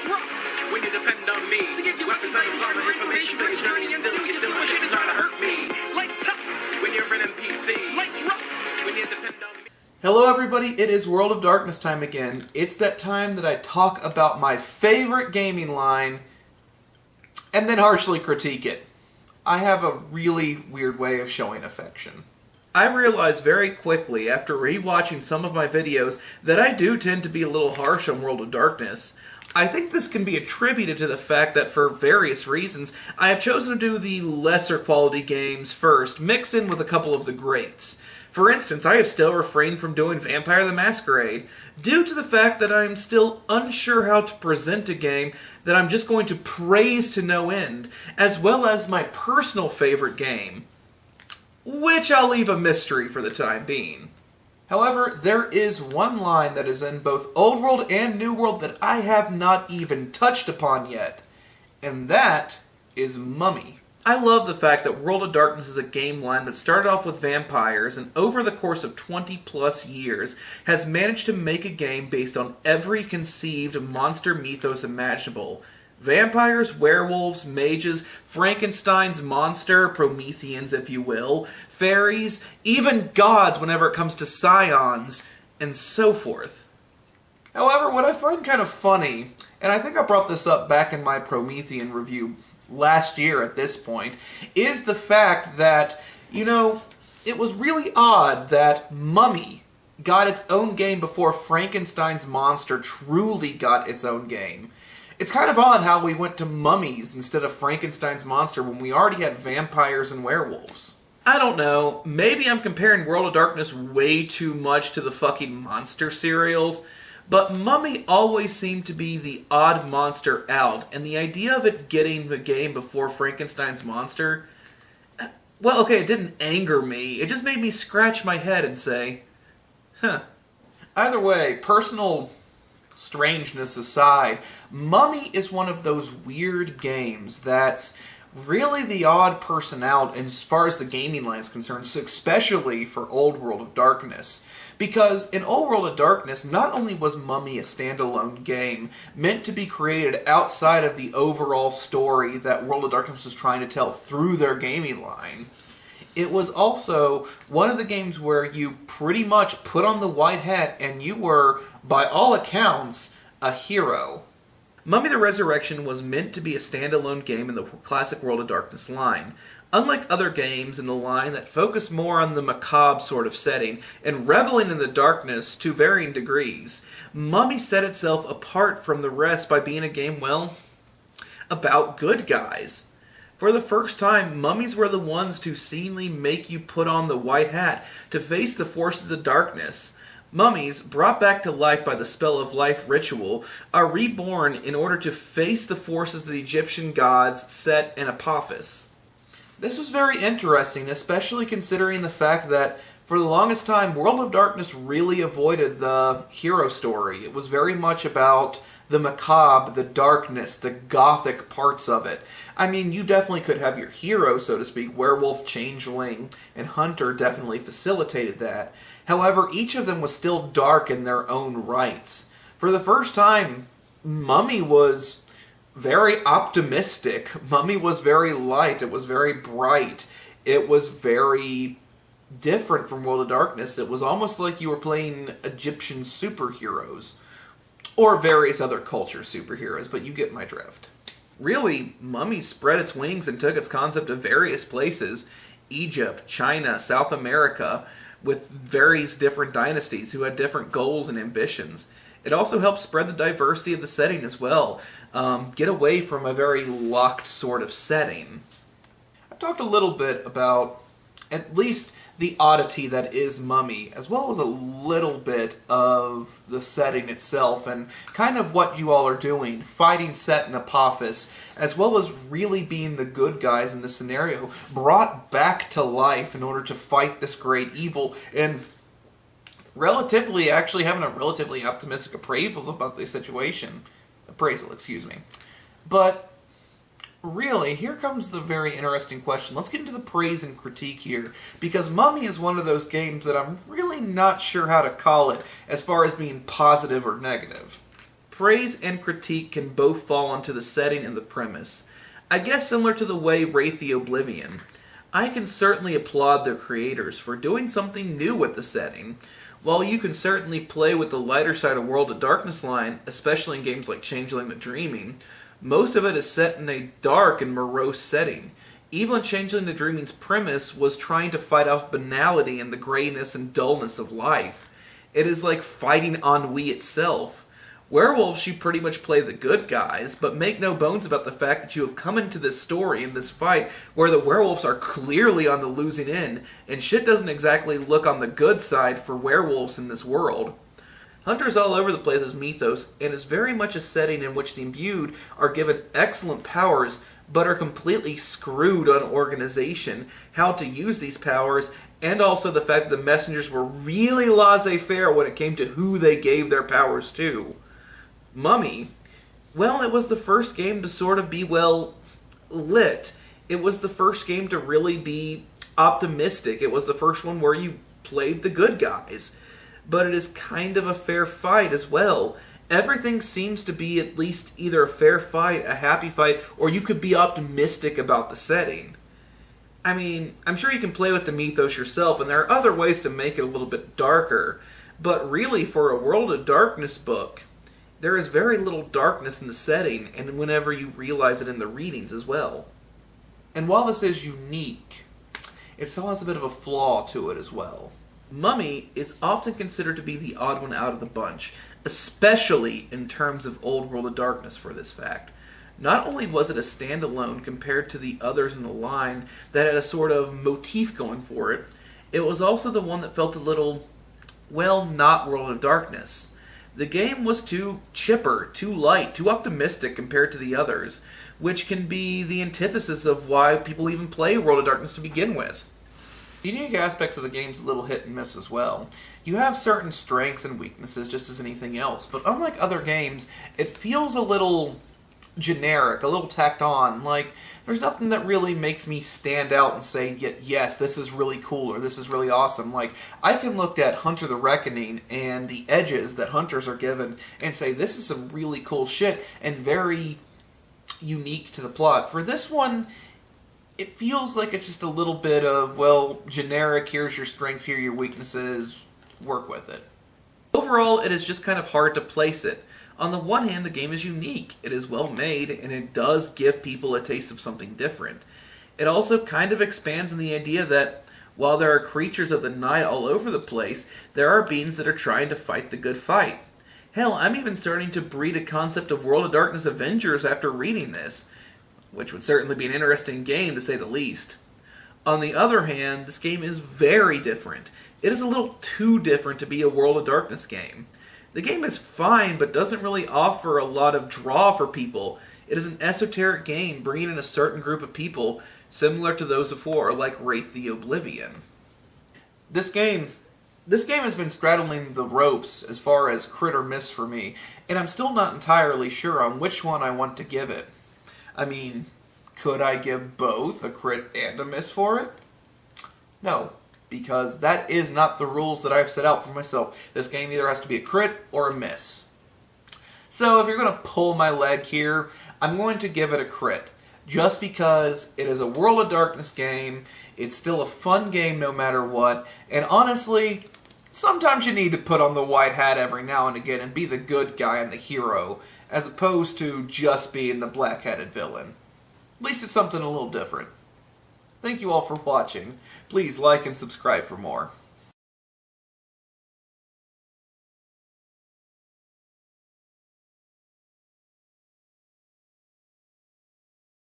Life's rough when you depend on me to give you weapons, items, armor, information for your journey, and still you still push it and try to hurt me. Life's tough when you're an NPC. Life's rough when you depend on me. Hello everybody, it is World of Darkness time again. It's that time that I talk about my favorite gaming line and then harshly critique it. I have a really weird way of showing affection. I realized very quickly after rewatching some of my videos that I do tend to be a little harsh on World of Darkness. I think this can be attributed to the fact that for various reasons, I have chosen to do the lesser quality games first, mixed in with a couple of the greats. For instance, I have still refrained from doing Vampire the Masquerade, due to the fact that I am still unsure how to present a game that I'm just going to praise to no end, as well as my personal favorite game, which I'll leave a mystery for the time being. However, there is one line that is in both Old World and New World that I have not even touched upon yet, and that is Mummy. I love the fact that World of Darkness is a game line that started off with vampires and over the course of 20 plus years has managed to make a game based on every conceived monster mythos imaginable. Vampires, werewolves, mages, Frankenstein's monster, Prometheans if you will, fairies, even gods whenever it comes to scions, and so forth. However, what I find kind of funny, and I think I brought this up back in my Promethean review last year at this point, is the fact that, it was really odd that Mummy got its own game before Frankenstein's monster truly got its own game. It's kind of odd how we went to mummies instead of Frankenstein's monster when we already had vampires and werewolves. I don't know, maybe I'm comparing World of Darkness way too much to the fucking monster serials, but Mummy always seemed to be the odd monster out, and the idea of it getting the game before Frankenstein's monster, well, okay, it didn't anger me, it just made me scratch my head and say, huh. Either way, personal strangeness aside, Mummy is one of those weird games that's really the odd person out as far as the gaming line is concerned, so especially for Old World of Darkness. Because in Old World of Darkness, not only was Mummy a standalone game meant to be created outside of the overall story that World of Darkness was trying to tell through their gaming line, it was also one of the games where you pretty much put on the white hat and you were, by all accounts, a hero. Mummy the Resurrection was meant to be a standalone game in the classic World of Darkness line. Unlike other games in the line that focus more on the macabre sort of setting and reveling in the darkness to varying degrees, Mummy set itself apart from the rest by being a game, well, about good guys. For the first time, mummies were the ones to seemingly make you put on the white hat to face the forces of darkness. Mummies, brought back to life by the spell of life ritual, are reborn in order to face the forces of the Egyptian gods Set and Apophis. This was very interesting, especially considering the fact that for the longest time, World of Darkness really avoided the hero story. It was very much about the macabre, the darkness, the gothic parts of it. I mean, you definitely could have your hero, so to speak. Werewolf, Changeling, and Hunter definitely facilitated that. However, each of them was still dark in their own rights. For the first time, Mummy was very optimistic. Mummy was very light. It was very bright. It was very different from World of Darkness. It was almost like you were playing Egyptian superheroes. Or various other culture superheroes, but you get my drift. Really, Mummy spread its wings and took its concept to various places. Egypt, China, South America, with various different dynasties who had different goals and ambitions. It also helped spread the diversity of the setting as well. Get away from a very locked sort of setting. I've talked a little bit about at least the oddity that is Mummy, as well as a little bit of the setting itself and kind of what you all are doing, fighting Set and Apophis, as well as really being the good guys in the scenario, brought back to life in order to fight this great evil, and actually having a relatively optimistic appraisal about the situation. But really, here comes the very interesting question. Let's get into the praise and critique here, because Mummy is one of those games that I'm really not sure how to call it as far as being positive or negative. praise and critique can both fall onto the setting and the premise. I guess similar to the way Wraith the Oblivion. I can certainly applaud their creators for doing something new with the setting. While you can certainly play with the lighter side of World of Darkness line, especially in games like Changeling the Dreaming, most of it is set in a dark and morose setting. Even Changeling the Dreaming's premise was trying to fight off banality and the grayness and dullness of life. It is like fighting ennui itself. Werewolves, you pretty much play the good guys, but make no bones about the fact that you have come into this story, in this fight, where the werewolves are clearly on the losing end, and shit doesn't exactly look on the good side for werewolves in this world. Hunters all over the place is mythos, and is very much a setting in which the imbued are given excellent powers, but are completely screwed on organization, how to use these powers, and also the fact that the messengers were really laissez-faire when it came to who they gave their powers to. Mummy, well, it was the first game to sort of be, well, lit. It was the first game to really be optimistic. It was the first one where you played the good guys. But it is kind of a fair fight as well. Everything seems to be at least either a fair fight, a happy fight, or you could be optimistic about the setting. I mean, I'm sure you can play with the mythos yourself, and there are other ways to make it a little bit darker. But really, for a World of Darkness book, there is very little darkness in the setting, and whenever you realize it in the readings as well. And while this is unique, it still has a bit of a flaw to it as well. Mummy is often considered to be the odd one out of the bunch, especially in terms of Old World of Darkness for this fact. Not only was it a standalone compared to the others in the line that had a sort of motif going for it, it was also the one that felt a little, well, not World of Darkness. The game was too chipper, too light, too optimistic compared to the others, which can be the antithesis of why people even play World of Darkness to begin with. The unique aspects of the game's a little hit and miss as well. You have certain strengths and weaknesses just as anything else, but unlike other games, it feels a little generic, a little tacked on. Like, there's nothing that really makes me stand out and say, yes, this is really cool, or this is really awesome. Like, I can look at Hunter the Reckoning and the edges that hunters are given and say, this is some really cool shit and very unique to the plot. For this one, it feels like it's just a little bit of, well, generic, here's your strengths, here are your weaknesses, work with it. Overall, it is just kind of hard to place it. On the one hand, the game is unique, it is well made, and it does give people a taste of something different. It also kind of expands on the idea that, while there are creatures of the night all over the place, there are beings that are trying to fight the good fight. Hell, I'm even starting to breed a concept of World of Darkness Avengers after reading this, which would certainly be an interesting game to say the least. On the other hand, this game is very different. It is a little too different to be a World of Darkness game. The game is fine, but doesn't really offer a lot of draw for people. It is an esoteric game bringing in a certain group of people, similar to those before, like Wraith the Oblivion. This game has been straddling the ropes as far as crit or miss for me, and I'm still not entirely sure on which one I want to give it. I mean, could I give both a crit and a miss for it? No, because that is not the rules that I've set out for myself. This game either has to be a crit or a miss. So if you're going to pull my leg here, I'm going to give it a crit. Just because it is a World of Darkness game, it's still a fun game no matter what, and honestly, sometimes you need to put on the white hat every now and again and be the good guy and the hero, as opposed to just being the black-hatted villain. At least it's something a little different. Thank you all for watching. Please like and subscribe for more.